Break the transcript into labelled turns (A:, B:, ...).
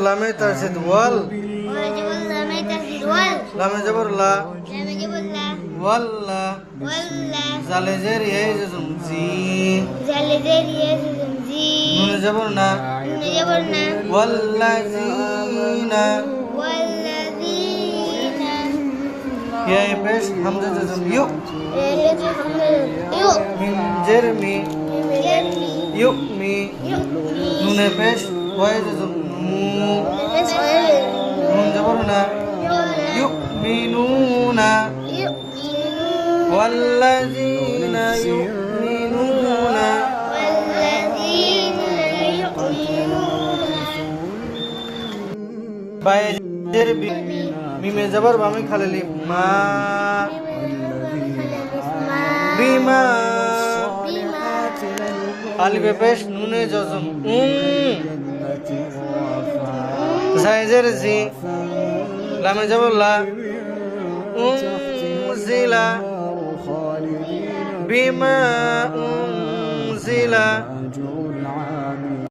A: লামে তাসিদ ওয়াল
B: وجبل لامي تسجيل وال
A: লামে জবর লা
B: لام جبل لا
A: ওয়াল্লা
B: ولا
A: জালে জের এই জুম জি
B: زل زر يزم زي
A: নুনে জবর না
B: نون جبرنا
A: ওয়াল্লাযিনা
B: والذين
A: ইয়া পেশ হামজা জুম ইউ
B: يؤ
A: মিন জেরমি
B: يرمي
A: ইউমি
B: يؤمي
A: নুনে পেশ ওয়াই জুম নু নুন জবর না ইউমিনুনা والذين يؤمنون
B: والذين يؤمنون
A: বাইজের মিমে জবর বামে খালি মা বিমা আলিফে পেশ নুনে জজম জাইজের জি লামে জবর লা জিলা বিমা উনজিলা